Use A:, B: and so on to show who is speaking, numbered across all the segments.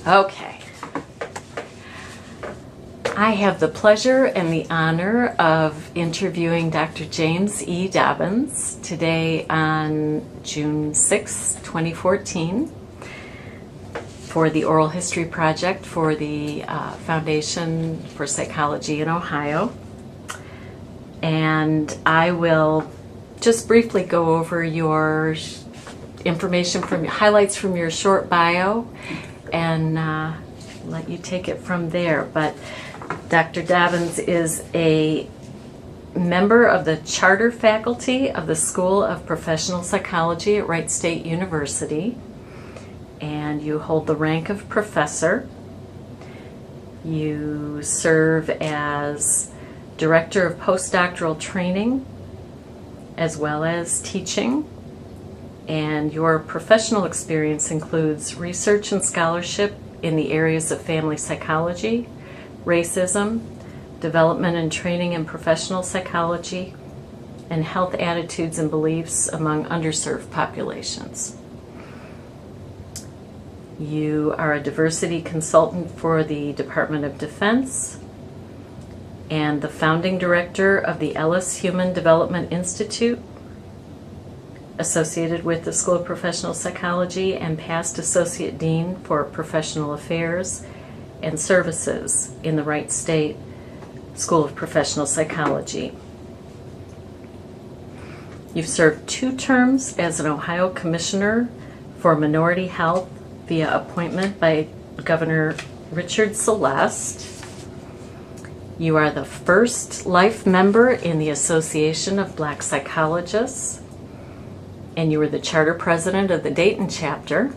A: Okay. I have the pleasure and the honor of interviewing Dr. James E. Dobbins today on June 6, 2014 for the Oral History Project for the Foundation for Psychology in Ohio. And I will just briefly go over your information from highlights from your short bio and let you take it from there. But Dr. Dobbins is a member of the charter faculty of the School of Professional Psychology at Wright State University, and you hold the rank of professor. You serve as director of postdoctoral training as well as teaching, and your professional experience includes research and scholarship in the areas of family psychology, racism, development and training in professional psychology, and health attitudes and beliefs among underserved populations. You are a diversity consultant for the Department of Defense and the founding director of the Ellis Human Development Institute, associated with the School of Professional Psychology, and past associate dean for professional affairs and services in the Wright State School of Professional Psychology. You've served 2 terms as an Ohio Commissioner for Minority Health via appointment by Governor Richard Celeste. You are the first life member in the Association of Black Psychologists, and you were the charter president of the Dayton chapter.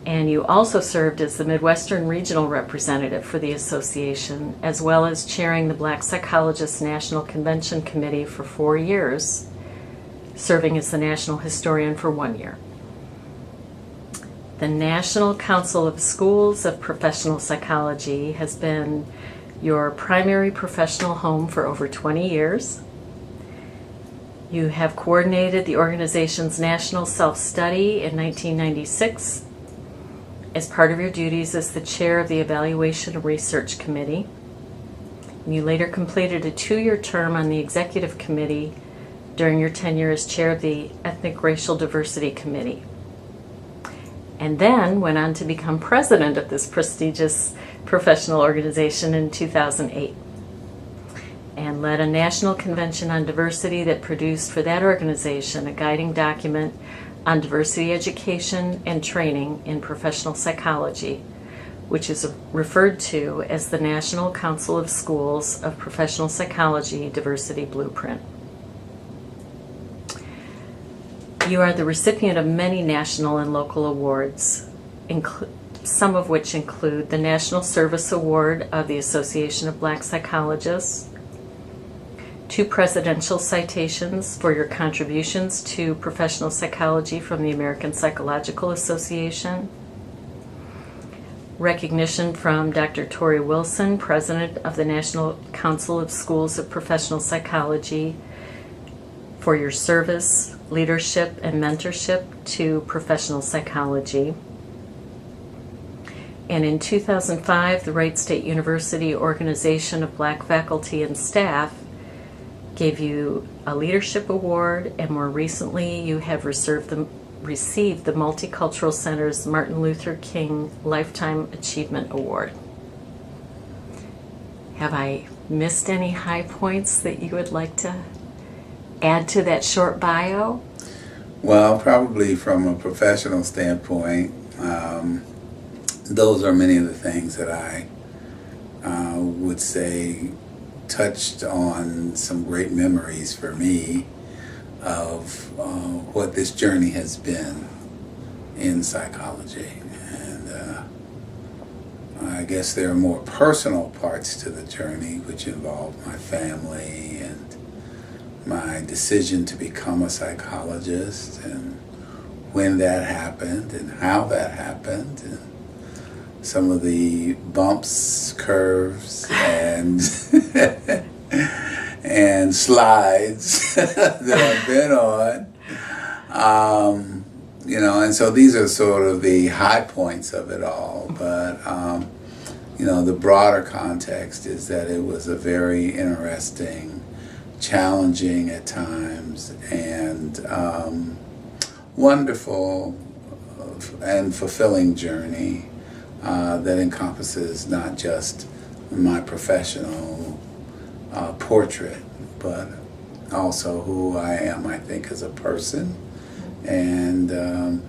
A: And you also served as the Midwestern Regional Representative for the association, as well as chairing the Black Psychologists National Convention Committee for 4 years, serving as the National Historian for 1 year. The National Council of Schools of Professional Psychology has been your primary professional home for over 20 years. You have coordinated the organization's National Self-Study in 1996 as part of your duties as the chair of the Evaluation and Research Committee. You later completed a 2-year term on the Executive Committee during your tenure as chair of the Ethnic Racial Diversity Committee, and then went on to become president of this prestigious professional organization in 2008, and led a national convention on diversity that produced for that organization a guiding document on diversity education and training in professional psychology, which is referred to as the National Council of Schools of Professional Psychology Diversity Blueprint. You are the recipient of many national and local awards, some of which include the National Service Award of the Association of Black Psychologists, 2 presidential citations for your contributions to professional psychology from the American Psychological Association, recognition from Dr. Tori Wilson, President of the National Council of Schools of Professional Psychology, for your service, leadership, and mentorship to professional psychology. And in 2005, the Wright State University Organization of Black Faculty and Staff gave you a leadership award, and more recently you have received the Multicultural Center's Martin Luther King Lifetime Achievement Award. Have I missed any high points that you would like to add to that short bio?
B: Well, probably from a professional standpoint, those are many of the things that I would say touched on some great memories for me of what this journey has been in psychology. And I guess there are more personal parts to the journey, which involve my family and my decision to become a psychologist, and when that happened and how that happened, and some of the bumps, curves, and and slides that I've been on. and so these are sort of the high points of it all. But, the broader context is that it was a very interesting, challenging at times, and wonderful and fulfilling journey that encompasses not just my professional portrait, but also who I am, I think, as a person. And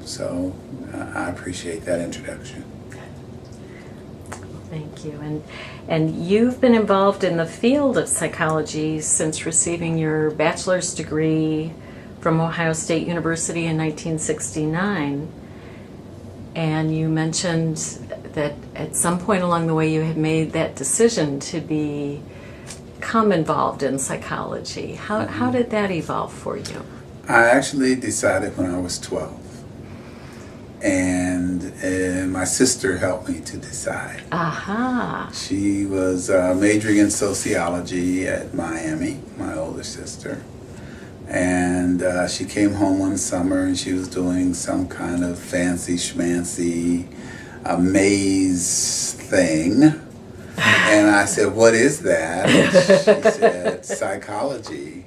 B: so I appreciate that introduction.
A: Thank you. And you've been involved in the field of psychology since receiving your bachelor's degree from Ohio State University in 1969. And you mentioned that at some point along the way you had made that decision to become involved in psychology. How did that evolve for you?
B: I actually decided when I was 12. And my sister helped me to decide.
A: Aha.
B: She was majoring in sociology at Miami, my older sister. And she came home one summer and she was doing some kind of fancy schmancy maze thing. And I said, "What is that?" And she said, "Psychology."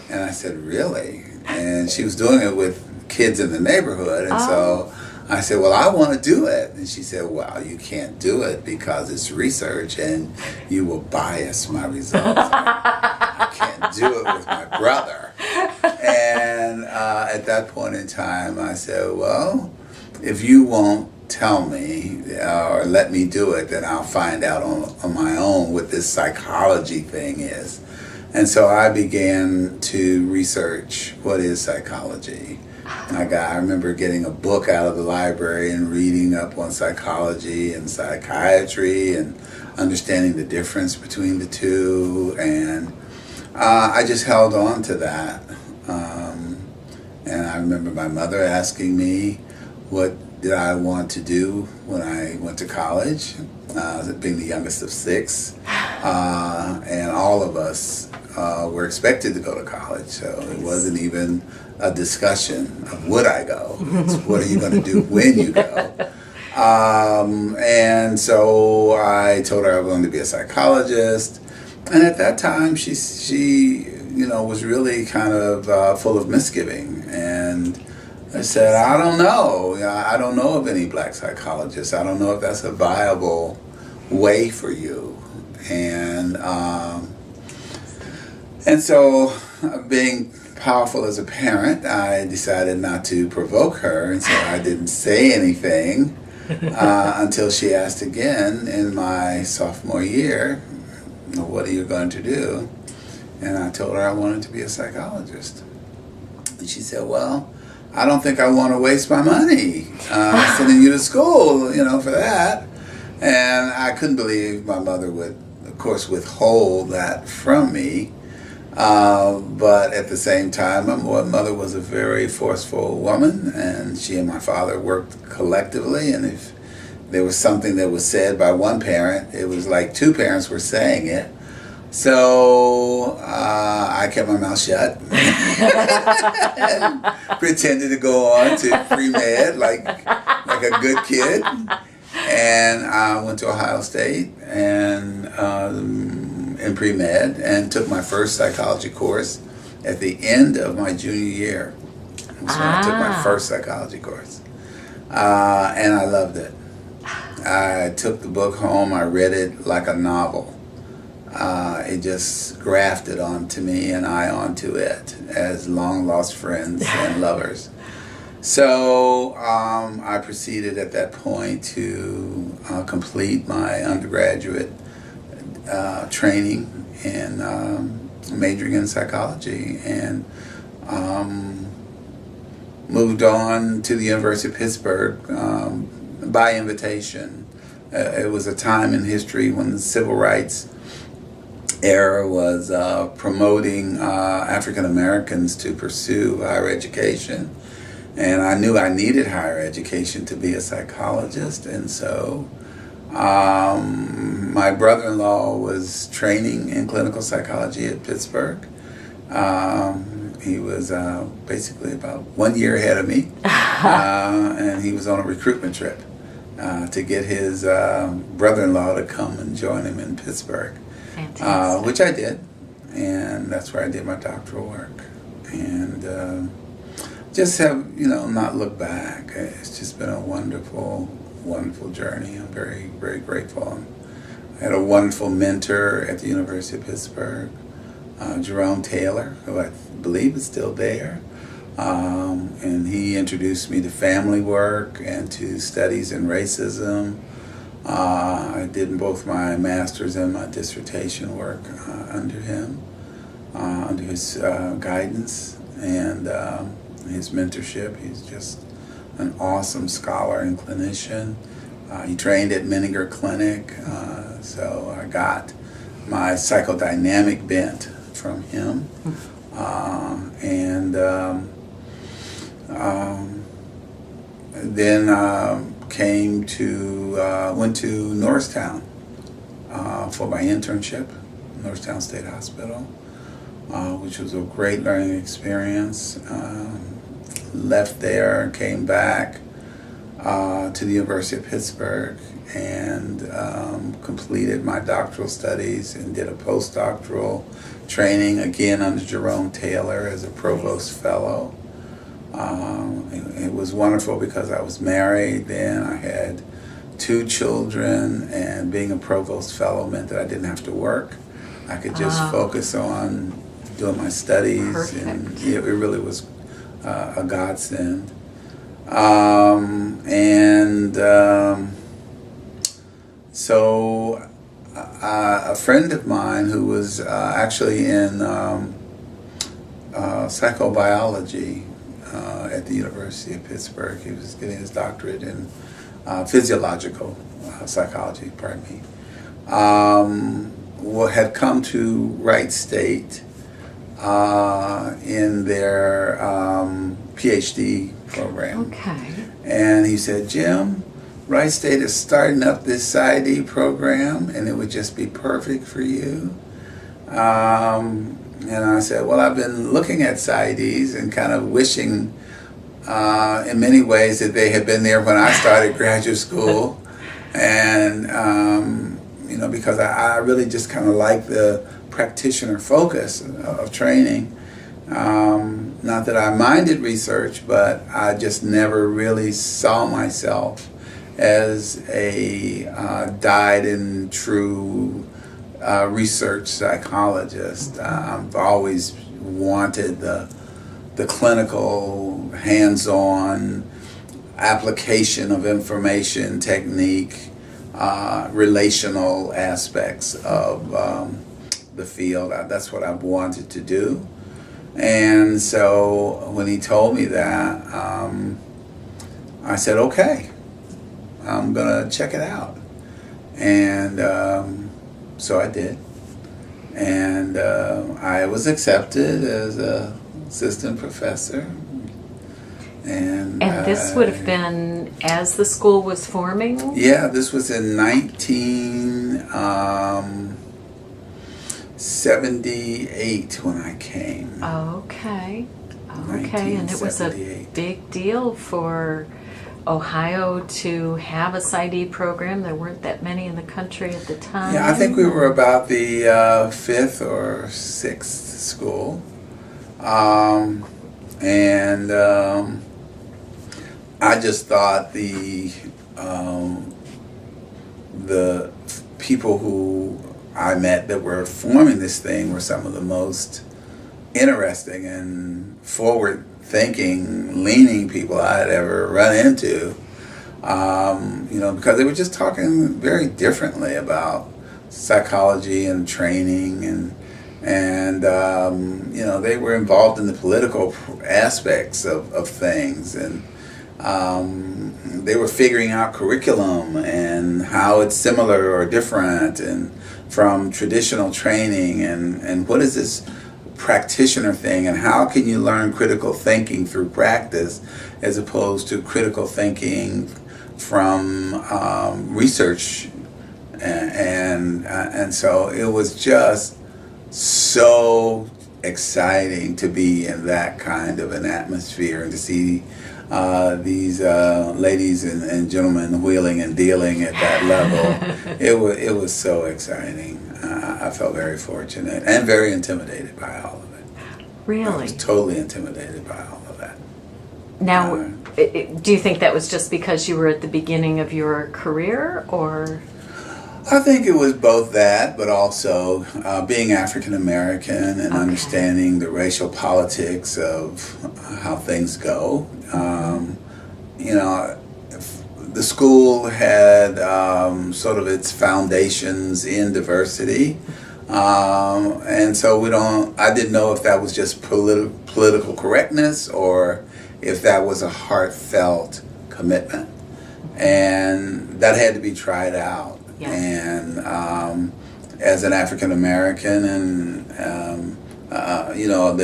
B: And I said, "Really?" And she was doing it with kids in the neighborhood. And so I said, "Well, I want to do it." And she said, "Well, you can't do it because it's research and you will bias my results. I can't do it with my brother." And at that point in time, I said, "Well, if you won't tell me or let me do it, then I'll find out on my own what this psychology thing is." And so I began to research what is psychology. I remember getting a book out of the library and reading up on psychology and psychiatry and understanding the difference between the two. And I just held on to that. And I remember my mother asking me what did I want to do when I went to college, being the youngest of 6. And all of us were expected to go to college, so it wasn't even a discussion of would I go. It's what are you going to do when you go? And so I told her I was going to be a psychologist. And at that time, she was really kind of full of misgiving. And I said, "I don't know. I don't know of any black psychologists. I don't know if that's a viable way for you." And so, being powerful as a parent, I decided not to provoke her, and so I didn't say anything until she asked again in my sophomore year, "What are you going to do?" And I told her I wanted to be a psychologist. And she said, "Well, I don't think I want to waste my money sending you to school, for that." And I couldn't believe my mother would, of course, withhold that from me. But at the same time, my mother was a very forceful woman, and she and my father worked collectively. And if there was something that was said by one parent, it was like 2 parents were saying it. So I kept my mouth shut and pretended to go on to pre-med like a good kid. And I went to Ohio State and in pre-med and took my first psychology course at the end of my junior year. So I took my first psychology course. And I loved it. I took the book home. I read it like a novel. It just grafted onto me and I onto it as long-lost friends and lovers. So I proceeded at that point to complete my undergraduate training in majoring in psychology and moved on to the University of Pittsburgh by invitation. It was a time in history when the civil rights era was promoting African Americans to pursue higher education. And I knew I needed higher education to be a psychologist, and so my brother-in-law was training in clinical psychology at Pittsburgh, He was basically about 1 year ahead of me, and he was on a recruitment trip to get his brother-in-law to come and join him in Pittsburgh, which I did, and that's where I did my doctoral work. And just have, not looked back. It's just been a wonderful, wonderful journey. I'm very, very grateful. I had a wonderful mentor at the University of Pittsburgh, Jerome Taylor, who I believe is still there. And he introduced me to family work and to studies in racism. I did both my master's and my dissertation work under him, under his guidance and his mentorship. He's just an awesome scholar and clinician. He trained at Menninger Clinic, so I got my psychodynamic bent from him. And then went to Norristown for my internship, Norristown State Hospital, which was a great learning experience. Left there, came back to the University of Pittsburgh and completed my doctoral studies and did a postdoctoral training again under Jerome Taylor as a provost fellow. It was wonderful because I was married then. I had 2 children, and being a provost fellow meant that I didn't have to work. I could just focus on doing my studies.
A: Perfect.
B: And it really was a godsend. So a friend of mine who was actually in psychobiology at the University of Pittsburgh, he was getting his doctorate in physiological psychology, had come to Wright State in their PhD program.
A: Okay.
B: And he said, Jim, Wright State is starting up this PsyD program, and it would just be perfect for you. And I said, well, I've been looking at PsyDs and kind of wishing in many ways that they had been there when I started graduate school. And, because I really just kind of like the practitioner focus of training. Not that I minded research, but I just never really saw myself as a dyed and true research psychologist. I've always wanted the clinical, hands-on application of information, technique, relational aspects of the field. That's what I've wanted to do. And so when he told me that, I said, okay, I'm going to check it out. And so I did. And I was accepted as an assistant professor. And
A: this would have been as the school was forming?
B: Yeah, this was in 1978 when I came.
A: Okay. And it was a big deal for Ohio to have a PsyD program. There weren't that many in the country at the time.
B: Yeah, I think we were about the 5th or 6th school. I just thought the people who I met that were forming this thing were some of the most interesting and forward-thinking, leaning people I had ever run into. Because they were just talking very differently about psychology and training, and they were involved in the political aspects of things, and they were figuring out curriculum and how it's similar or different and from traditional training, and what is this practitioner thing, and how can you learn critical thinking through practice as opposed to critical thinking from research, and so it was just so exciting to be in that kind of an atmosphere and to see these ladies and gentlemen wheeling and dealing at that level. It was so exciting. I felt very fortunate and very intimidated by all of it.
A: Really?
B: I was totally intimidated by all of that.
A: Now, do you think that was just because you were at the beginning of your career, or?
B: I think it was both that, but also being African American and understanding the racial politics of how things go. You know, the school had sort of its foundations in diversity, and so I didn't know if that was just political correctness or if that was a heartfelt commitment, and that had to be tried out.
A: Yes.
B: And as an African American and you know,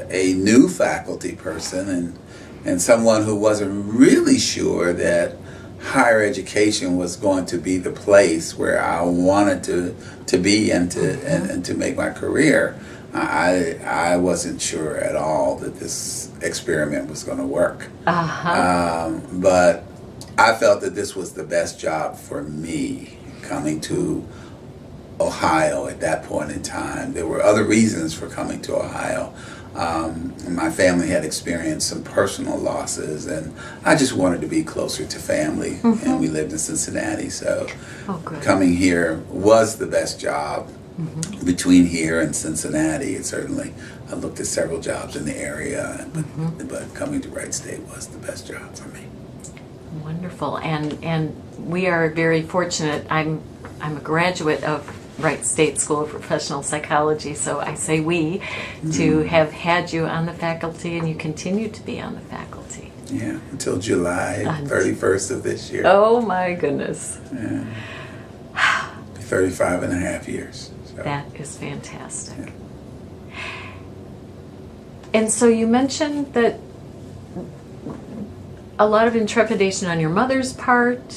B: a new faculty person and someone who wasn't really sure that higher education was going to be the place where I wanted to be and to make my career, I wasn't sure at all that this experiment was going to work. But I felt that this was the best job for me coming to Ohio at that point in time. There were other reasons for coming to Ohio. My family had experienced some personal losses, and I just wanted to be closer to family, and we lived in Cincinnati, so coming here was the best job. Between here and Cincinnati, it certainly, I looked at several jobs in the area, but coming to Wright State was the best job for me.
A: Wonderful, and we are very fortunate. I'm a graduate of Wright State School of Professional Psychology, so I say we, to have had you on the faculty, and you continue to be on the faculty.
B: Yeah, until July 31st of this year.
A: Oh my goodness.
B: Yeah. 35 and a half years. So.
A: That is fantastic. Yeah. And so you mentioned that a lot of intrepidation on your mother's part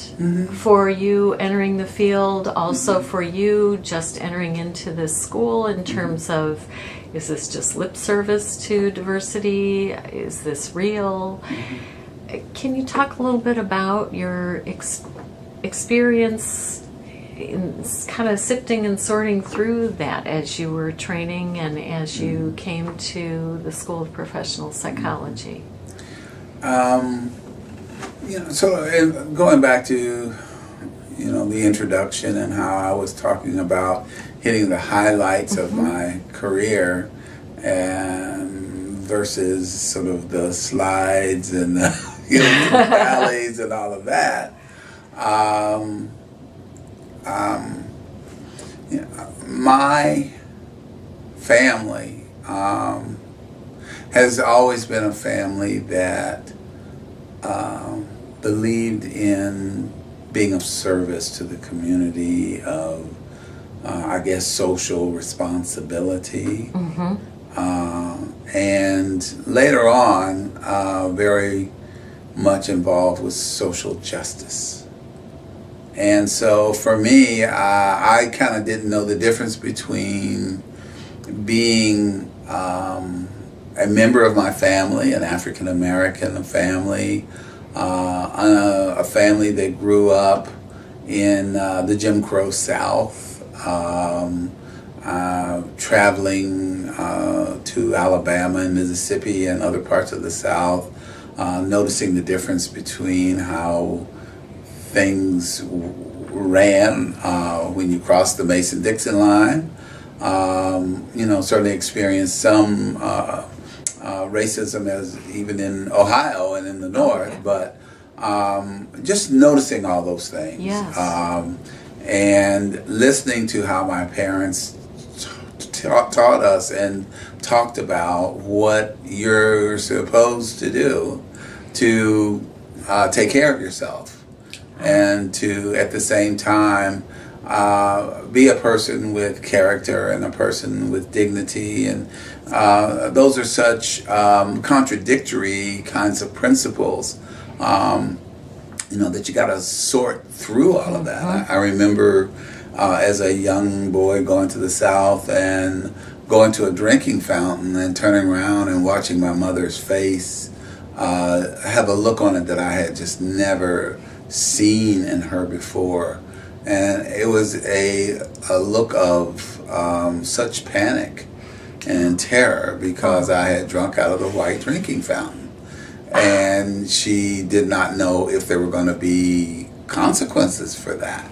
A: for you entering the field, also for you just entering into this school in terms of, is this just lip service to diversity? Is this real? Can you talk a little bit about your experience in kind of sifting and sorting through that as you were training and as you came to the School of Professional Psychology?
B: You know, so going back to, you know, the introduction and how I was talking about hitting the highlights of my career and versus sort of the slides and the, you know, the valleys and all of that. You know, my family has always been a family that believed in being of service to the community, of I guess social responsibility, and later on very much involved with social justice. And so for me, I kind of didn't know the difference between being a member of my family, an African American family, a family that grew up in the Jim Crow South, traveling to Alabama and Mississippi and other parts of the South, noticing the difference between how things ran when you crossed the Mason-Dixon line. You know, certainly experienced some racism as even in Ohio and in the North, but just noticing all those things.
A: Yes.
B: And listening to how my parents taught us and talked about what you're supposed to do to take care of yourself and to, at the same time, be a person with character and a person with dignity, and those are such contradictory kinds of principles, you know, that you got to sort through all of that. I remember as a young boy going to the South and going to a drinking fountain and turning around and watching my mother's face have a look on it that I had just never seen in her before. And it was a look of such panic and terror because I had drunk out of the white drinking fountain. And she did not know if there were going to be consequences for that.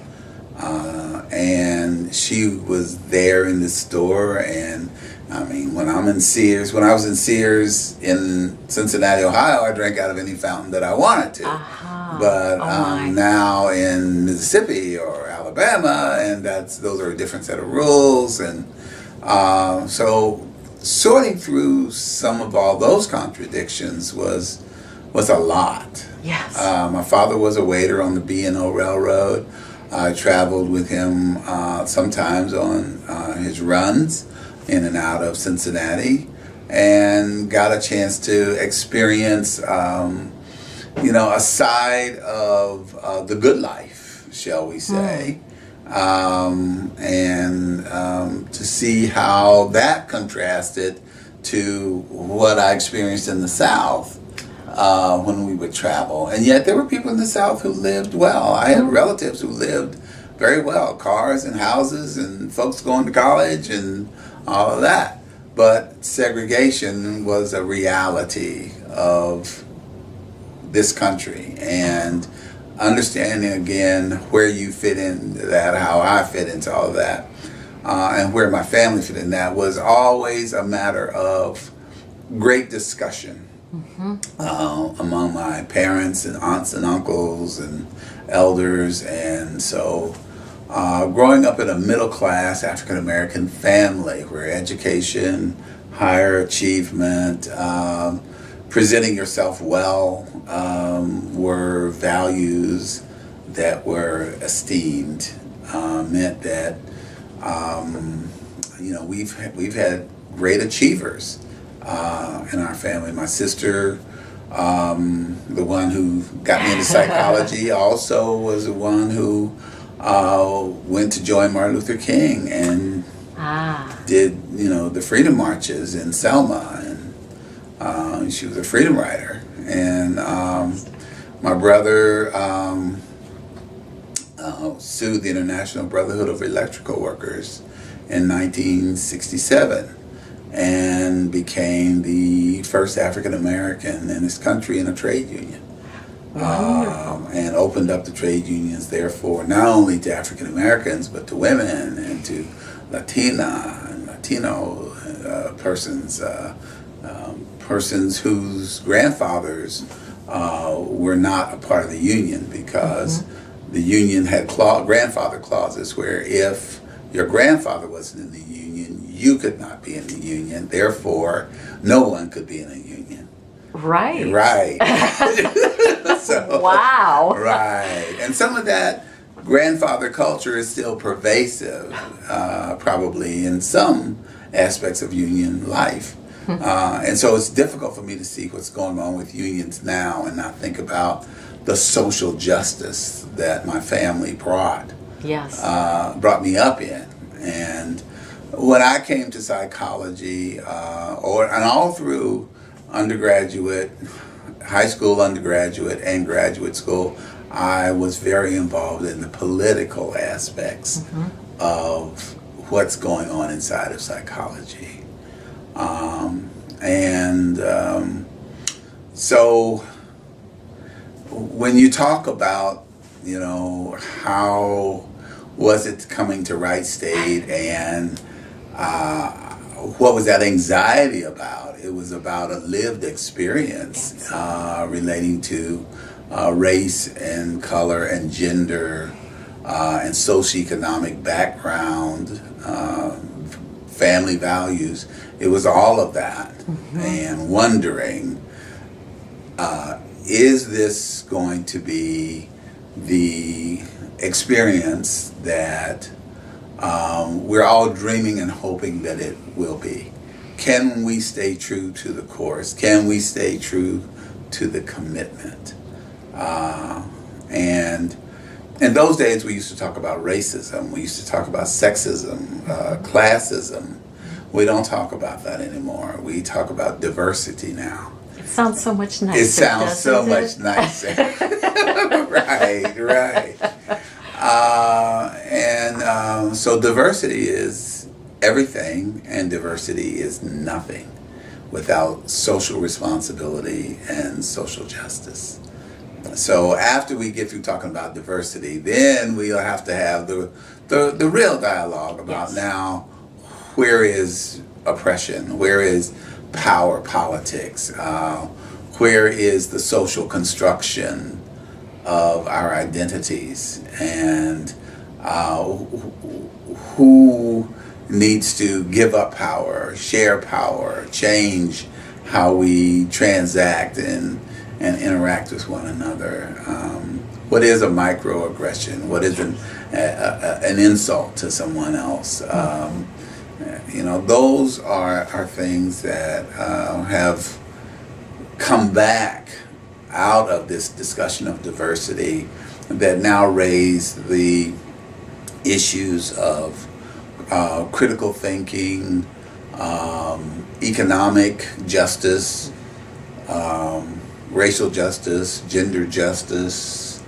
B: And she was there in the store, and I mean, when I was in Sears in Cincinnati, Ohio, I drank out of any fountain that I wanted to. But now in Mississippi or Alabama, and those are a different set of rules, and so sorting through some of all those contradictions was a lot.
A: Yes.
B: My father was a waiter on the B&O Railroad. I traveled with him sometimes on his runs in and out of Cincinnati, and got a chance to experience, a side of the good life, shall we say, and to see how that contrasted to what I experienced in the South. When we would travel. And yet there were people in the South who lived well. I had relatives who lived very well, cars and houses and folks going to college and all of that. But segregation was a reality of this country, and understanding again where you fit into that, how I fit into all of that, and where my family fit in that was always a matter of great discussion. Among my parents and aunts and uncles and elders. And so growing up in a middle-class African-American family where education, higher achievement, presenting yourself well were values that were esteemed, meant that we've had great achievers in our family. My sister, the one who got me into psychology, also was the one who went to join Martin Luther King and did the freedom marches in Selma, and she was a freedom rider. And my brother sued the International Brotherhood of Electrical Workers in 1967. And became the first African American in this country in a trade union. And opened up the trade unions, therefore, not only to African Americans, but to women and to Latina and Latino persons, persons whose grandfathers were not a part of the union, because the union had grandfather clauses where if your grandfather wasn't in the union, you could not be in the union. Therefore, no one could be in a union.
A: Right.
B: Right. So,
A: wow.
B: Right. And some of that grandfather culture is still pervasive, probably in some aspects of union life. And so it's difficult for me to see what's going on with unions now and not think about the social justice that my family brought me up in. And when I came to psychology, and all through undergraduate, high school, undergraduate, and graduate school, I was very involved in the political aspects of what's going on inside of psychology. So when you talk about, how was it coming to Wright State, and what was that anxiety about? It was about a lived experience relating to race and color and gender and socioeconomic background, family values. It was all of that. And wondering, is this going to be the experience that we're all dreaming and hoping that it will be? Can we stay true to the course? Can we stay true to the commitment? And in those days, we used to talk about racism. We used to talk about sexism, classism. We don't talk about that anymore. We talk about diversity now.
A: It sounds so much nicer.
B: It sounds so
A: doesn't it?
B: much nicer. Right. So diversity is everything, and diversity is nothing without social responsibility and social justice. So after we get through talking about diversity, then we'll have to have the real dialogue about
A: Yes.
B: now, where is oppression? Where is power politics? Where is the social construction of our identities? And who needs to give up power, share power, change how we transact and interact with one another? What is a microaggression? What is an insult to someone else? Those are things that have come back out of this discussion of diversity that now raise the issues of critical thinking, economic justice, racial justice, gender justice,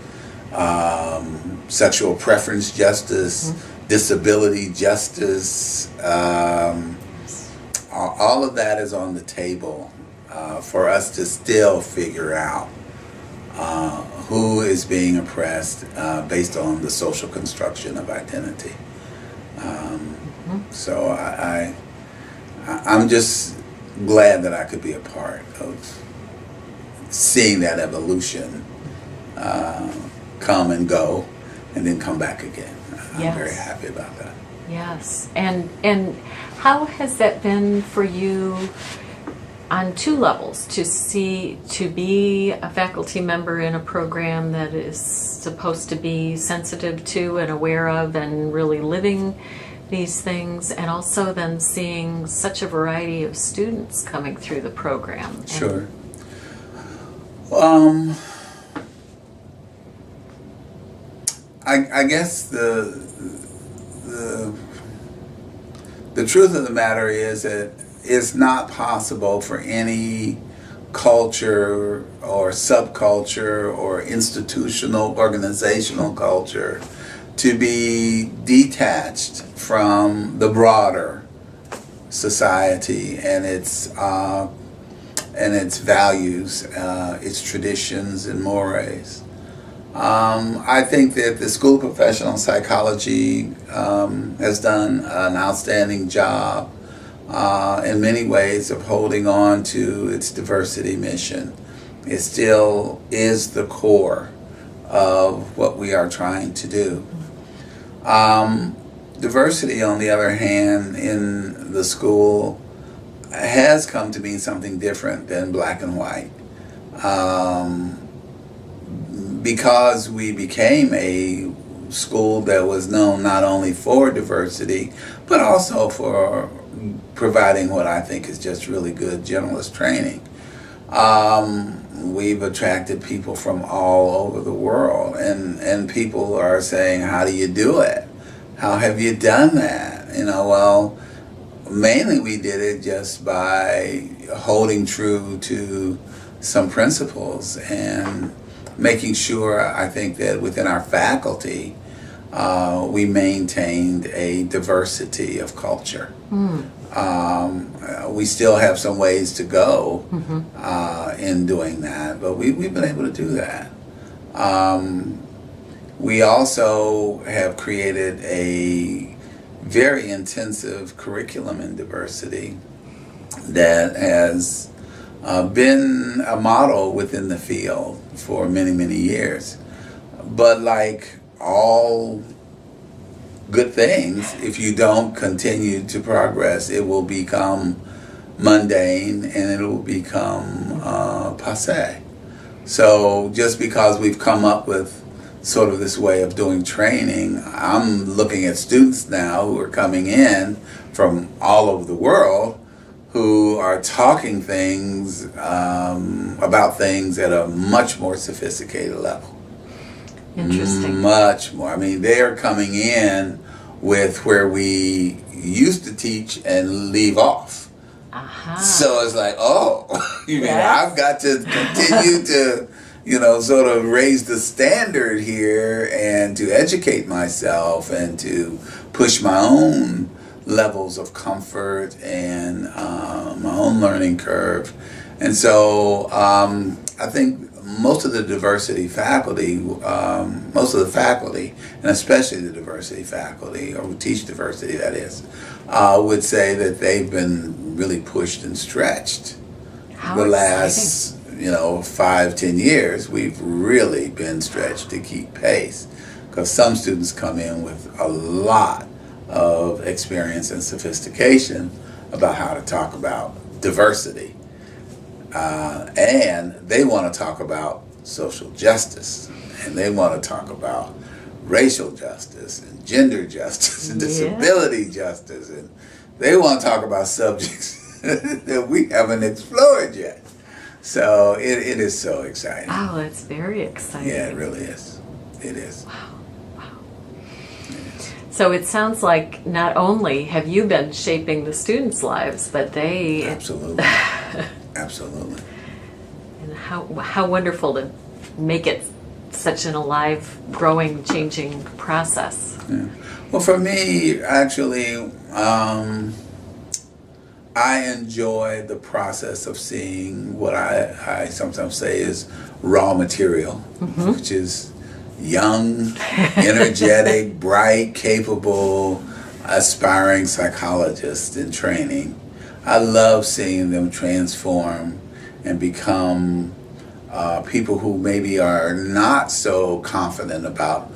B: sexual preference justice, disability justice. All of that is on the table for us to still figure out who is being oppressed based on the social construction of identity. So I'm just glad that I could be a part of seeing that evolution come and go and then come back again. I'm
A: Yes.
B: very happy about that.
A: Yes. And how has that been for you on two levels, to be a faculty member in a program that is supposed to be sensitive to and aware of and really living these things, and also then seeing such a variety of students coming through the program? And
B: Sure. I guess the truth of the matter is that it's not possible for any culture or subculture or institutional organizational culture to be detached from the broader society and its values, its traditions and mores. I think that the School of Professional Psychology has done an outstanding job in many ways of holding on to its diversity mission. It still is the core of what we are trying to do. Diversity, on the other hand, in the school has come to mean something different than black and white. Because we became a school that was known not only for diversity, but also for providing what I think is just really good generalist training. We've attracted people from all over the world, and people are saying, how do you do it? How have you done that? Well, mainly we did it just by holding true to some principles and making sure, I think, that within our faculty, we maintained a diversity of culture. We still have some ways to go in doing that, but we've been able to do that. We also have created a very intensive curriculum in diversity that has been a model within the field for many, many years. But like all good things, if you don't continue to progress, it will become mundane and it will become passé. So just because we've come up with sort of this way of doing training, I'm looking at students now who are coming in from all over the world who are talking things about things at a much more sophisticated level.
A: Interesting.
B: Much more. I mean, they are coming in with where we used to teach and leave off. So it's like, oh, you mean I've got to continue to, sort of raise the standard here and to educate myself and to push my own levels of comfort and my own learning curve. And so I think most of the diversity faculty, and especially the diversity faculty, or who teach diversity, that is, would say that they've been really pushed and stretched. The last, 5-10 years, we've really been stretched to keep pace, because some students come in with a lot of experience and sophistication about how to talk about diversity. And they want to talk about social justice, and they want to talk about racial justice and gender justice and disability justice, and they want to talk about subjects that we haven't explored yet. So it is so exciting.
A: Oh, that's very exciting.
B: Yeah, it really is. It is.
A: Wow. So it sounds like not only have you been shaping the students' lives, but they...
B: Absolutely. Absolutely.
A: And how wonderful to make it such an alive, growing, changing process.
B: Yeah. Well, for me, actually, I enjoy the process of seeing what I sometimes say is raw material, which is young, energetic, bright, capable, aspiring psychologists in training. I love seeing them transform and become people who maybe are not so confident about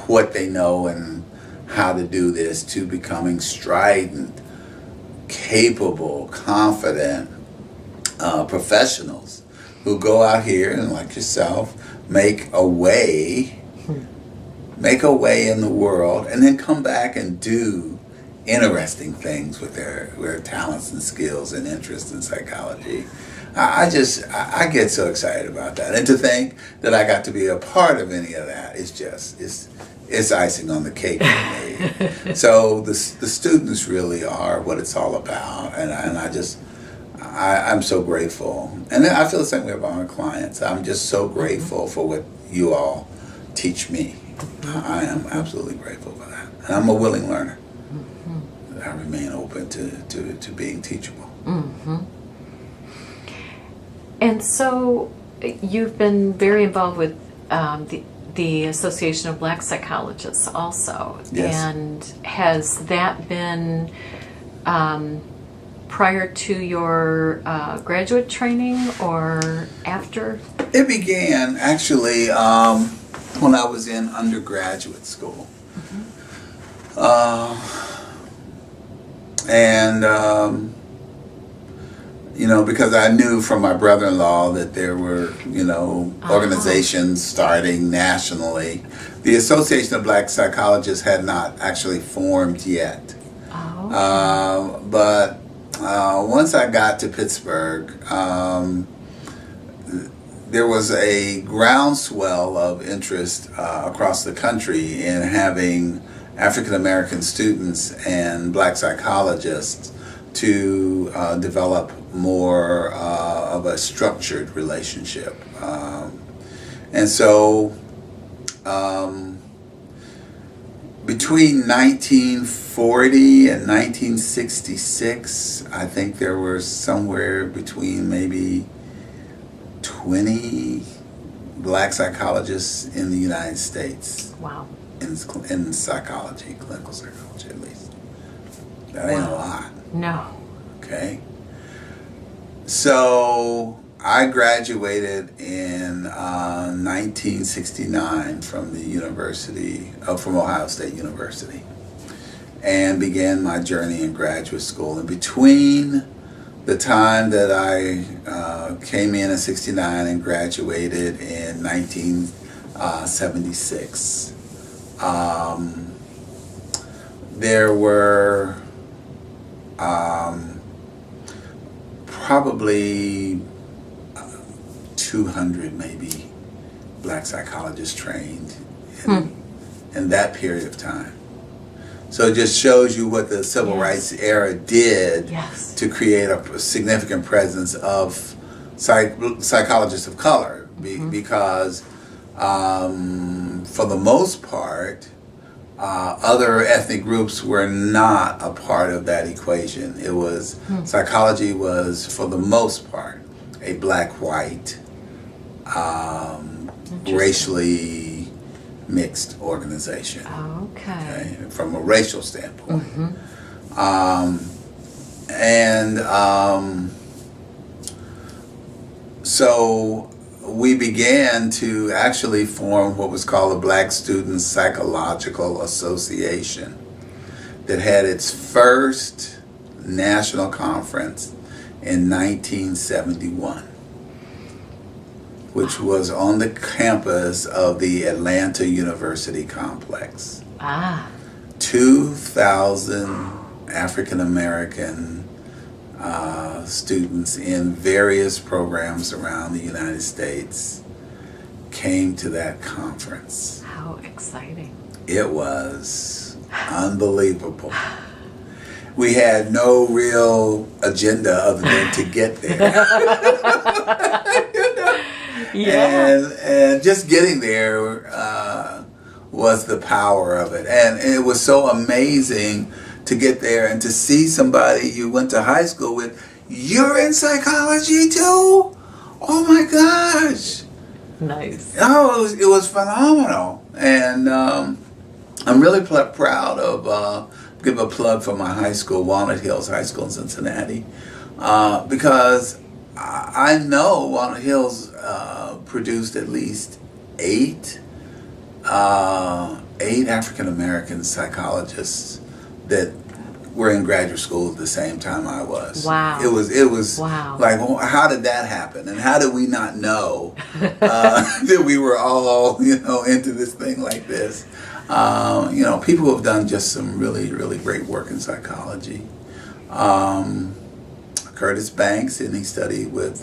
B: what they know and how to do this, to becoming strident, capable, confident professionals who go out here and, like yourself, make a way in the world, and then come back and do interesting things with their talents and skills and interests in psychology. I get so excited about that, and to think that I got to be a part of any of that is just it's icing on the cake for me. So the students really are what it's all about, and I'm so grateful, and I feel the same way about our clients. I'm just so grateful for what you all teach me. I am absolutely grateful for that, and I'm a willing learner. I remain open to being teachable.
A: And so you've been very involved with the Association of Black Psychologists also.
B: Yes.
A: And has that been prior to your graduate training or after?
B: It began actually when I was in undergraduate school. Because I knew from my brother-in-law that there were, organizations starting nationally. The Association of Black Psychologists had not actually formed yet. But once I got to Pittsburgh, there was a groundswell of interest across the country in having African American students and black psychologists to develop more of a structured relationship. And so between 1940 and 1966, I think there were somewhere between maybe 20 black psychologists in the United States.
A: Wow.
B: In psychology, clinical psychology at least. That ain't a lot.
A: No.
B: Okay. So I graduated in 1969 from from Ohio State University, and began my journey in graduate school. And between the time that I came in '69 and graduated in 1976, there were probably 200 maybe black psychologists trained in that period of time. So it just shows you what the civil
A: Yes.
B: rights era did
A: Yes.
B: to create a significant presence of psychologists of color, because for the most part, other ethnic groups were not a part of that equation. It was psychology was, for the most part, a black-white, racially mixed organization.
A: Okay.
B: From a racial standpoint. So we began to actually form what was called the Black Students Psychological Association, that had its first national conference in 1971, which was on the campus of the Atlanta University complex. 2,000 African American students in various programs around the United States came to that conference.
A: How exciting.
B: It was unbelievable. We had no real agenda other than to get there.
A: Yeah.
B: And just getting there was the power of it. And it was so amazing to get there and to see somebody you went to high school with. You're in psychology too? Oh my gosh.
A: Nice.
B: Oh, it was phenomenal. And I'm really proud of, give a plug for my high school, Walnut Hills High School in Cincinnati, because I know Walnut Hills produced at least eight African American psychologists that were in graduate school at the same time I was.
A: Wow.
B: It was
A: Wow.
B: like, well, how did that happen? And how did we not know that we were all, into this thing like this? People have done just some really, really great work in psychology. Curtis Banks, and he studied with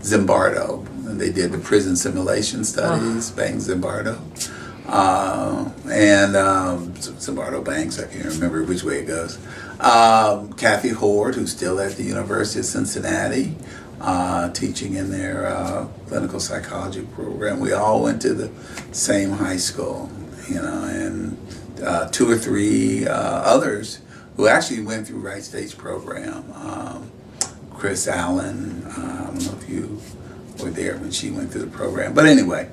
B: Zimbardo. And they did the prison simulation studies, Banks, Zimbardo. Zimbardo Banks, I can't remember which way it goes. Kathy Horde, who's still at the University of Cincinnati, teaching in their clinical psychology program. We all went to the same high school, and two or three others who actually went through Wright State's program. Chris Allen, I don't know if you were there when she went through the program. But anyway,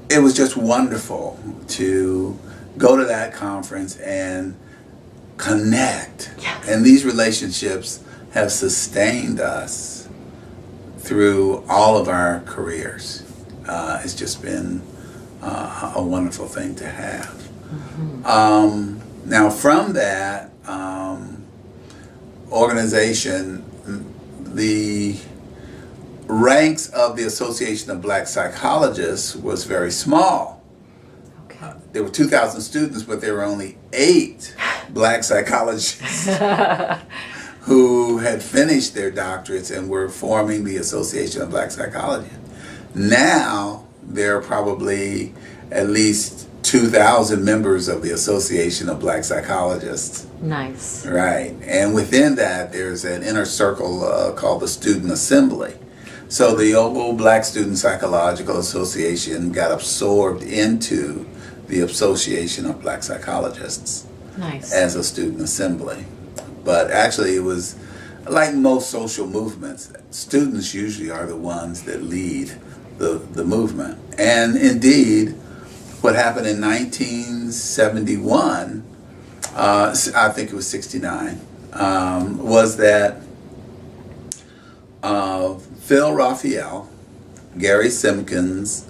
B: it was just wonderful to go to that conference and connect.
A: Yes.
B: And these relationships have sustained us through all of our careers. It's just been a wonderful thing to have. Now, from that organization, the ranks of the Association of Black Psychologists was very small.
A: Okay.
B: There were 2,000 students, but there were only 8 black psychologists who had finished their doctorates and were forming the Association of Black Psychologists. Now, there are probably at least 2,000 members of the Association of Black Psychologists.
A: Nice.
B: Right. And within that, there's an inner circle called the Student Assembly. So the old Black Student Psychological Association got absorbed into the Association of Black Psychologists.
A: Nice.
B: As a student assembly. But actually it was like most social movements, students usually are the ones that lead the movement. And indeed, what happened in 1971, I think it was 69, was that Phil Raphael, Gary Simpkins,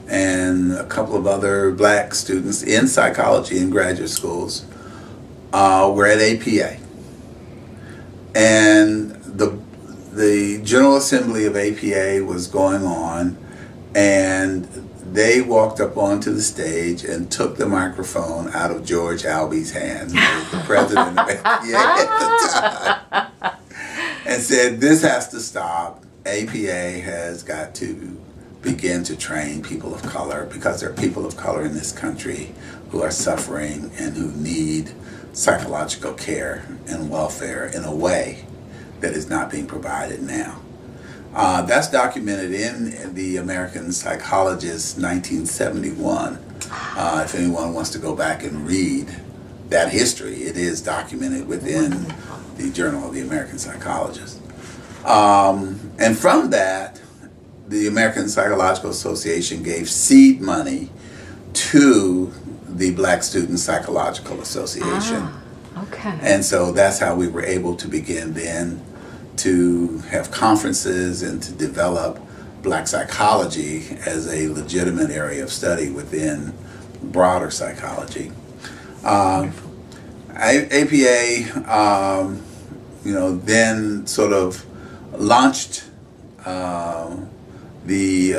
B: and a couple of other black students in psychology in graduate schools were at APA. And the General Assembly of APA was going on, and they walked up onto the stage and took the microphone out of George Albee's hand, who was the president of APA at the time, and said, "This has to stop. APA has got to begin to train people of color, because there are people of color in this country who are suffering and who need psychological care and welfare in a way that is not being provided now. That's documented in the American Psychologist 1971. If anyone wants to go back and read that history, it is documented within the Journal of the American Psychologist. And from that, the American Psychological Association gave seed money to the Black Student Psychological Association.
A: Okay.
B: And so that's how we were able to begin then to have conferences and to develop Black psychology as a legitimate area of study within broader psychology. APA, then sort of launched the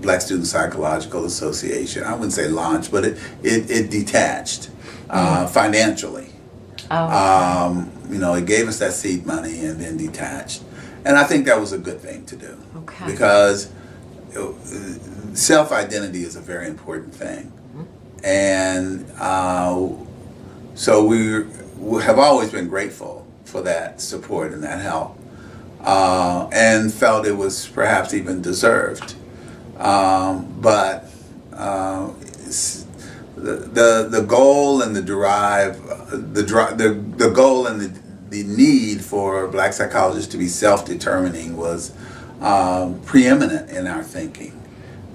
B: Black Student Psychological Association. I wouldn't say launched, but it detached financially. It gave us that seed money and then detached. And I think that was a good thing to do.
A: Okay.
B: Because self-identity is a very important thing. And so we have always been grateful for that support and that help. And felt it was perhaps even deserved. But the goal and the goal and the need for Black psychologists to be self-determining was preeminent in our thinking.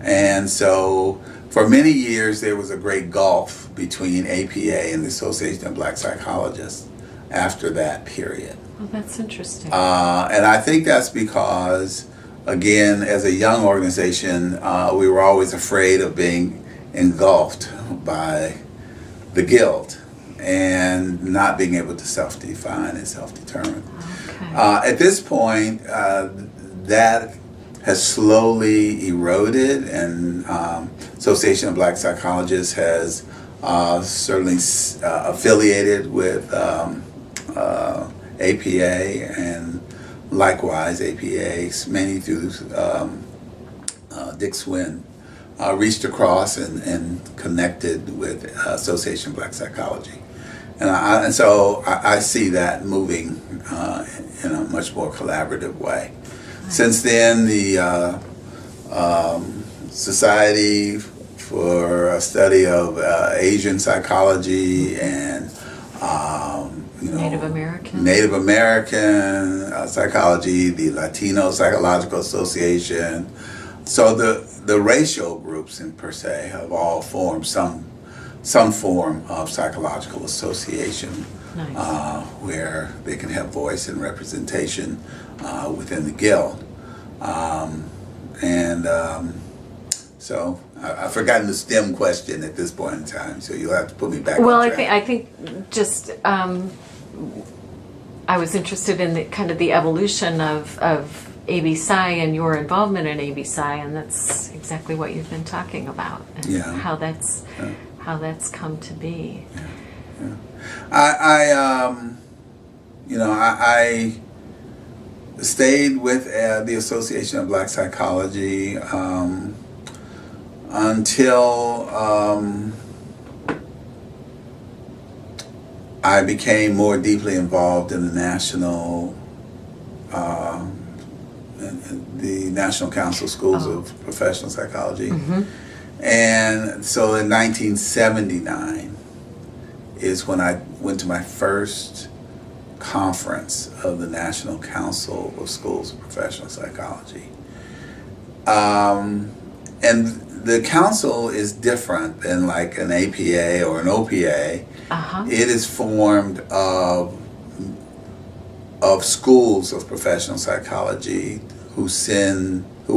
B: And so for many years there was a great gulf between APA and the Association of Black Psychologists after that period.
A: Oh, that's interesting.
B: And I think that's because, again, as a young organization, we were always afraid of being engulfed by the guild and not being able to self-define and self-determine.
A: Okay.
B: At this point, that has slowly eroded, and Association of Black Psychologists has certainly affiliated with APA, and likewise APA, mainly through Dick Swin, reached across and connected with Association of Black Psychology. And so I see that moving in a much more collaborative way. Since then, the Society for a Study of Asian Psychology and
A: Native American
B: psychology, the Latino Psychological Association. So the racial groups in per se have all formed some form of psychological association.
A: Nice.
B: Where they can have voice and representation within the guild. So I've forgotten the STEM question at this point in time, so you'll have to put me back
A: Well,
B: on
A: I
B: track.
A: think just I was interested in the kind of the evolution of ABSci and your involvement in ABSci, and that's exactly what you've been talking about, and how that's come to be.
B: Yeah. I stayed with the Association of Black Psychology until I became more deeply involved in the National Council of Schools of Professional Psychology.
A: Mm-hmm.
B: And so in 1979 is when I went to my first conference of the National Council of Schools of Professional Psychology. And the council is different than like an APA or an OPA. It is formed of schools of professional psychology who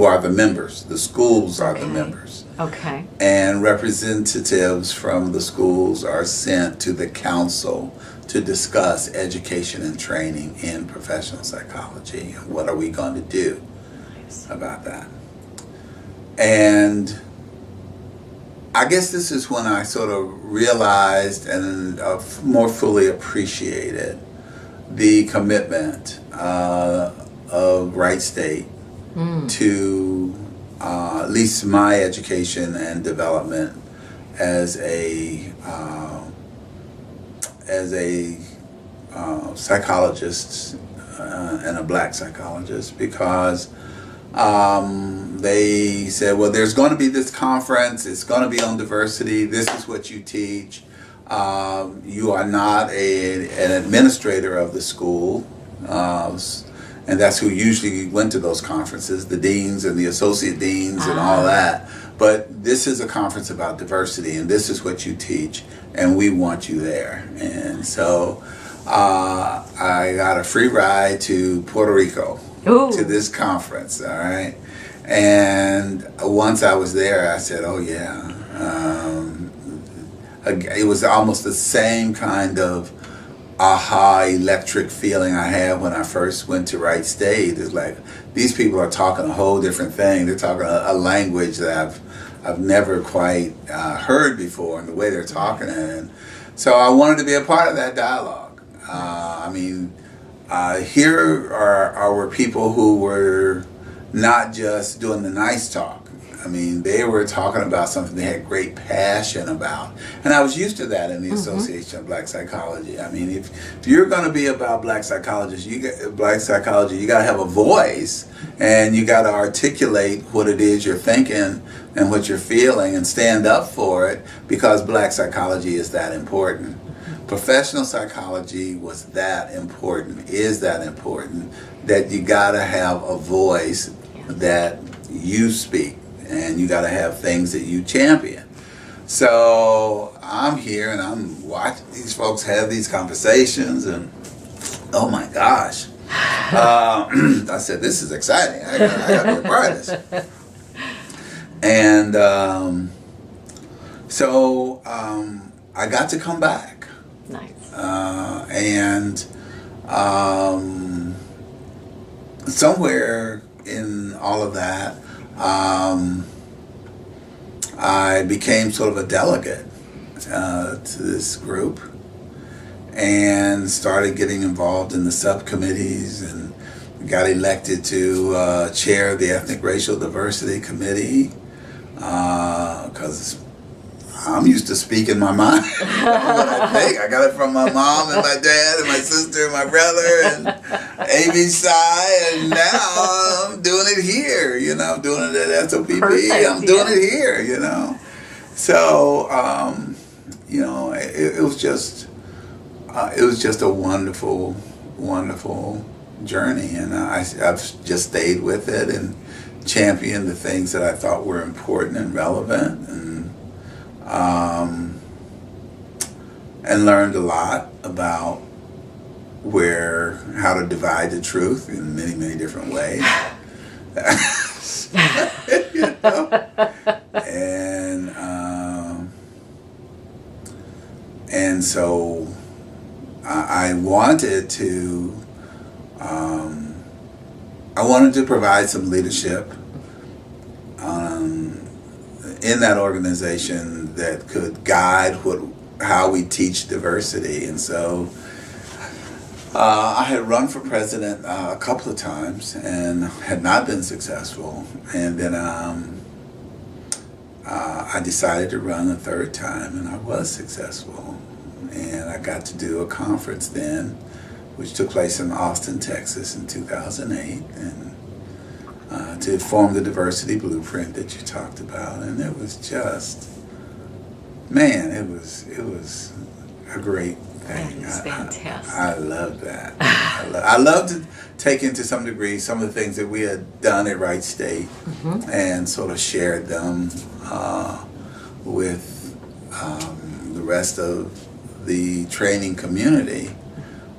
B: are the members. The schools are the members.
A: Okay.
B: And representatives from the schools are sent to the council to discuss education and training in professional psychology. What are we going to do about that? And I guess this is when I sort of realized and more fully appreciated the commitment of Wright State to at least my education and development as a psychologist and a black psychologist, because they said, well, there's going to be this conference, it's going to be on diversity, this is what you teach. You are not an administrator of the school, and that's who usually went to those conferences, the deans and the associate deans and all that. But this is a conference about diversity, and this is what you teach, and we want you there. And so I got a free ride to Puerto Rico. Ooh. To this conference, all right? And once I was there, I said, oh yeah. It was almost the same kind of aha electric feeling I had when I first went to Wright State. It's like, these people are talking a whole different thing. They're talking a language that I've never quite heard before, and the way they're talking it. And so I wanted to be a part of that dialogue. Here were people who were not just doing the nice talk. They were talking about something they had great passion about. And I was used to that in the Association of Black Psychology. If you're going to be about black psychology, you got to have a voice, and you got to articulate what it is you're thinking and what you're feeling and stand up for it, because black psychology is that important. Professional psychology was that important, is that important, that you got to have a voice that you speak. And you got to have things that you champion. So I'm here and I'm watching these folks have these conversations, and oh my gosh, I said, this is exciting. I got to be a part of this. And so I got to come back.
A: Nice.
B: And somewhere in all of that, I became sort of a delegate to this group, and started getting involved in the subcommittees, and got elected to chair the Ethnic Racial Diversity Committee, because I'm used to speaking my mind. What I think. I got it from my mom and my dad and my sister and my brother and A.B. Psi, and now I'm doing it here. I'm doing it at SOPP. Perfect, I'm doing it here. So it was just a wonderful, wonderful journey, and I've just stayed with it and championed the things that I thought were important and relevant, and learned a lot about how to divide the truth in many, many different ways. And so I wanted to provide some leadership in that organization that could guide how we teach diversity. And so I had run for president a couple of times and had not been successful. And then I decided to run a third time, and I was successful. And I got to do a conference then, which took place in Austin, Texas in 2008, and to form the diversity blueprint that you talked about. And it was just, man, it was a great thing.
A: That was fantastic.
B: I loved that. I loved to take into some degree some of the things that we had done at Wright State, and sort of shared them with the rest of the training community.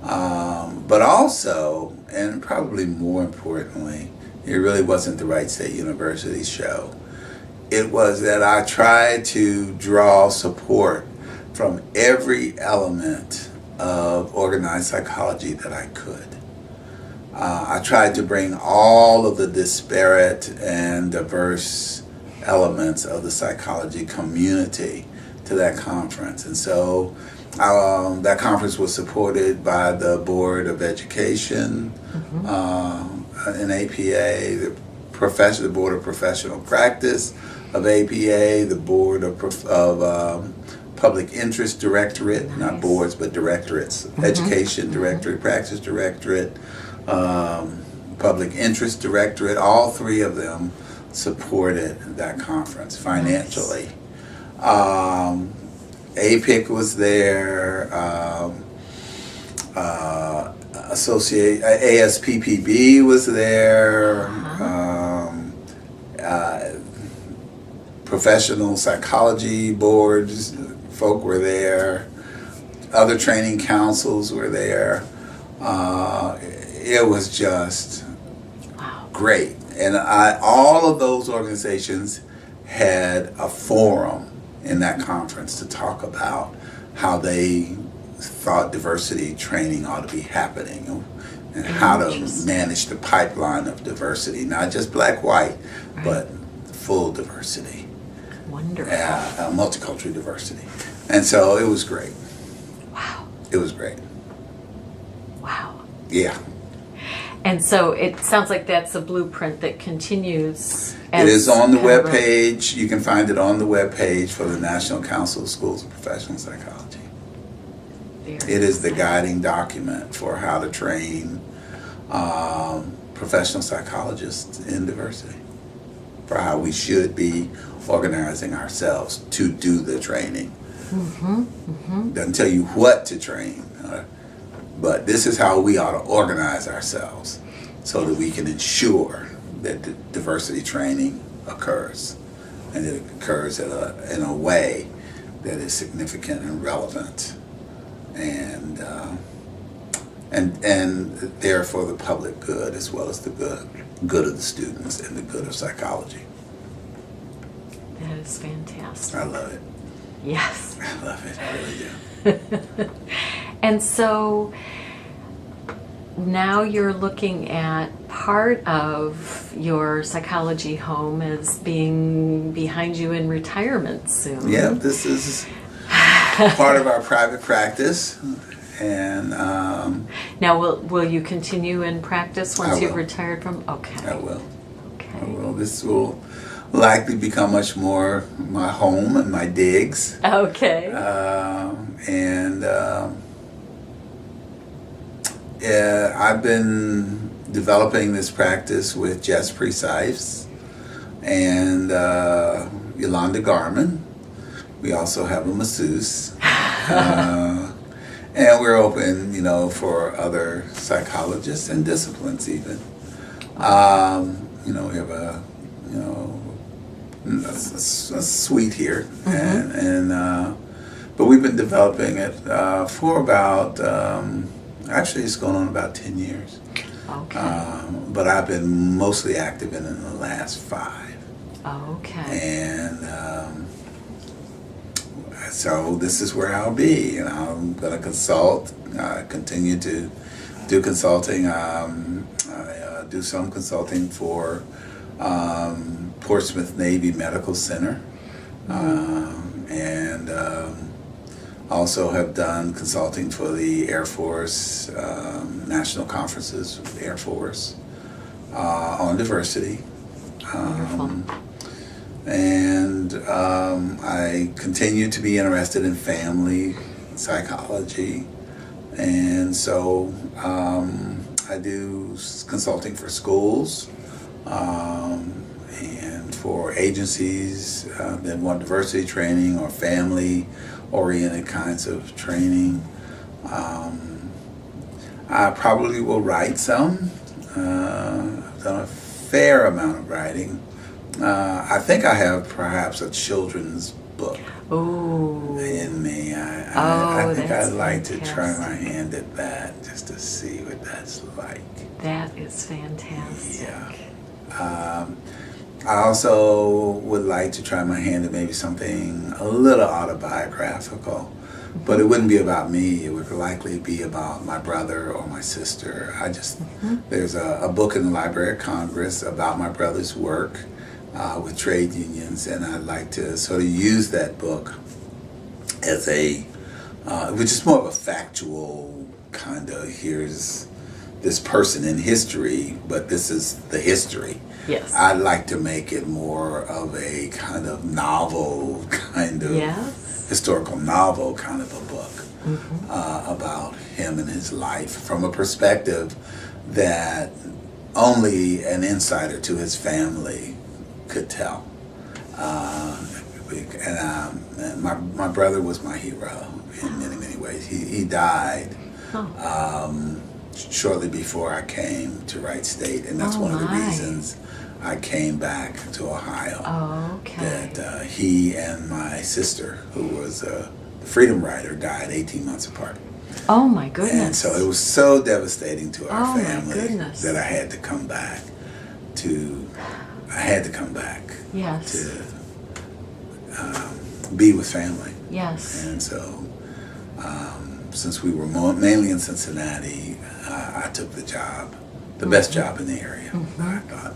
B: But also, and probably more importantly, it really wasn't the Wright State University show. It was that I tried to draw support from every element of organized psychology that I could. I tried to bring all of the disparate and diverse elements of the psychology community to that conference. And so that conference was supported by the Board of Education, an APA, the the Board of Professional Practice of APA, the Board of Public Interest Directorate,
A: Nice.
B: not boards, but directorates, Education Directorate, Practice Directorate, Public Interest Directorate. All three of them supported that conference financially. APIC was there, ASPPB was there, professional psychology boards folk were there, other training councils were there. It was just great. And all of those organizations had a forum in that conference to talk about how they thought diversity training ought to be happening and how to manage the pipeline of diversity, not just black, white, but full diversity.
A: Wonderful.
B: Multicultural diversity. And so it was great.
A: Wow.
B: It was great.
A: Wow.
B: Yeah.
A: And so it sounds like that's a blueprint that continues.
B: It is on the webpage. You can find it on the webpage for the National Council of Schools of Professional Psychology. It is the guiding document for how to train professional psychologists in diversity, for how we should be organizing ourselves to do the training. Doesn't tell you what to train, but this is how we ought to organize ourselves so that we can ensure that the diversity training occurs, and it occurs in a way that is significant and relevant, and there for the public good as well as the good of the students and the good of psychology.
A: That is fantastic.
B: I love it.
A: Yes.
B: I love it. I really do.
A: And so now you're looking at part of your psychology home as being behind you in retirement soon.
B: Yeah, this is part of our private practice. And
A: now will you continue in practice once you've retired from? Okay.
B: I will.
A: Okay.
B: I will. This will likely become much more my home and my digs.
A: Okay.
B: I've been developing this practice with Jess Precise and Yolanda Garman. We also have a masseuse. And we're open, for other psychologists and disciplines even. We have a suite here, but we've been developing it for about, actually it's going on about 10 years.
A: Okay.
B: But I've been mostly active in it in the last 5.
A: Okay.
B: And so this is where I'll be, and I'm going to consult, continue to do consulting. I do some consulting for Portsmouth Navy Medical Center, and also have done consulting for the Air Force, national conferences with the Air Force on diversity.
A: Wonderful.
B: And I continue to be interested in family psychology, and so I do consulting for schools and for agencies that want diversity training or family-oriented kinds of training. I probably will write some. I've done a fair amount of writing. I think I have perhaps a children's book in me. I think I'd like to try my hand at that just to see what that's like.
A: That is fantastic.
B: Yeah. I also would like to try my hand at maybe something a little autobiographical, but it wouldn't be about me. It would likely be about my brother or my sister. There's a book in the Library of Congress about my brother's work with trade unions, and I'd like to sort of use that book as which is more of a factual kind of, here's this person in history, but this is the history.
A: Yes.
B: I'd like to make it more of a kind of novel, kind of
A: Yes.
B: historical novel kind of a book about him and his life from a perspective that only an insider to his family could tell. And my brother was my hero in many, many ways. He died shortly before I came to Wright State, and that's one of the reasons I came back to Ohio.
A: Oh, okay.
B: That he and my sister, who was the freedom rider, died 18 months apart.
A: Oh my goodness.
B: And so it was so devastating to our
A: my
B: family
A: goodness.
B: that I had to come back
A: Yes.
B: to be with family.
A: Yes.
B: And so since we were mainly in Cincinnati, I took the job, the best job in the area that I thought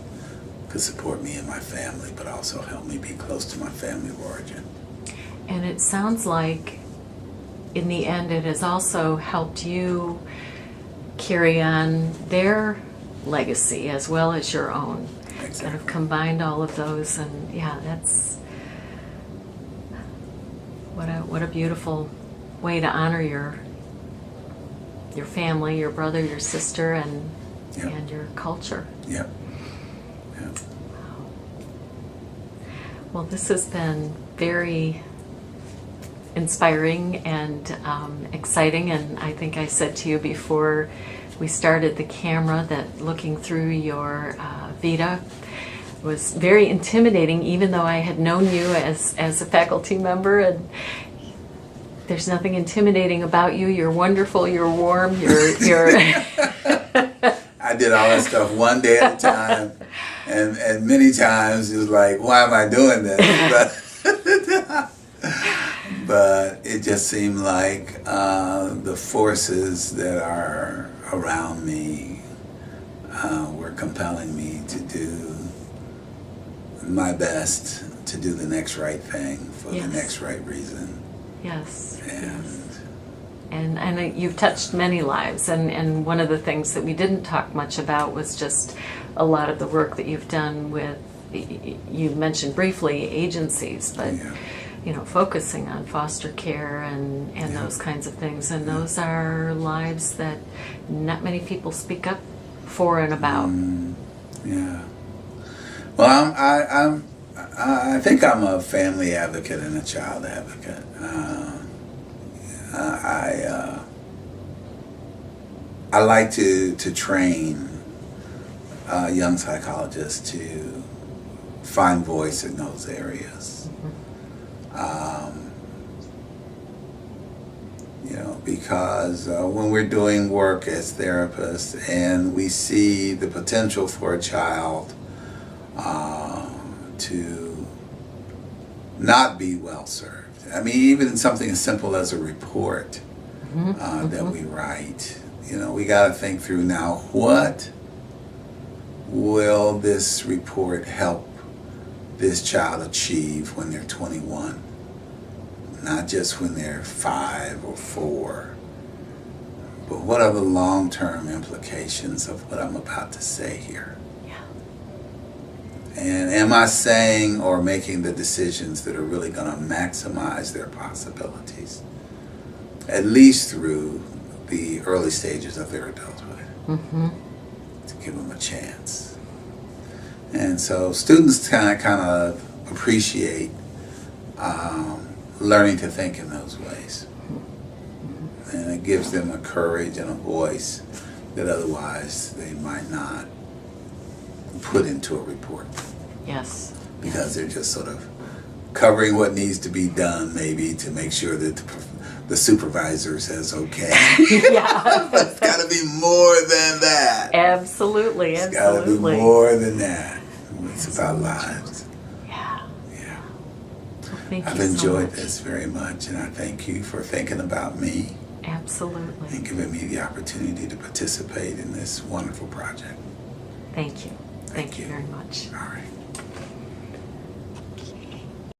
B: could support me and my family, but also help me be close to my family of origin.
A: And it sounds like in the end it has also helped you carry on their legacy as well as your own.
B: Exactly.
A: Kind of combined all of those, and yeah, that's what a beautiful way to honor your family, your brother, your sister, and your culture.
B: Yep.
A: Well, this has been very inspiring and exciting, and I think I said to you before we started the camera that looking through your Vita was very intimidating, even though I had known you as a faculty member, and there's nothing intimidating about you. You're wonderful, you're warm, you're
B: I did all that stuff one day at a time, and many times it was like, why am I doing this? But it just seemed like the forces that are around me were compelling me to do my best to do the next right thing for the next right reason.
A: Yes.
B: And
A: you've touched many lives, and one of the things that we didn't talk much about was just a lot of the work that you've done with, you mentioned briefly agencies, but focusing on foster care and those kinds of things, and those are lives that not many people speak up for and about.
B: Well, I think I'm a family advocate and a child advocate. I like to train young psychologists to find voice in those areas. Because when we're doing work as therapists and we see the potential for a child to not be well served. I mean, even something as simple as a report that we write, we got to think through now, what will this report help this child achieve when they're 21? Not just when they're 5 or 4, but what are the long-term implications of what I'm about to say here? And am I saying or making the decisions that are really going to maximize their possibilities, at least through the early stages of their adulthood, to give them a chance? And so students kind of appreciate learning to think in those ways. And it gives them a courage and a voice that otherwise they might not put into a report.
A: Yes.
B: Because they're just sort of covering what needs to be done, maybe to make sure that the supervisor says okay.
A: Yeah.
B: But it's got to be more than that.
A: Absolutely.
B: It's got to be more than that. It's about lives.
A: Yeah. Well,
B: I've enjoyed this very much, and I thank you for thinking about me.
A: Absolutely.
B: And giving me the opportunity to participate in this wonderful project.
A: Thank you. Thank you very much.
B: All right.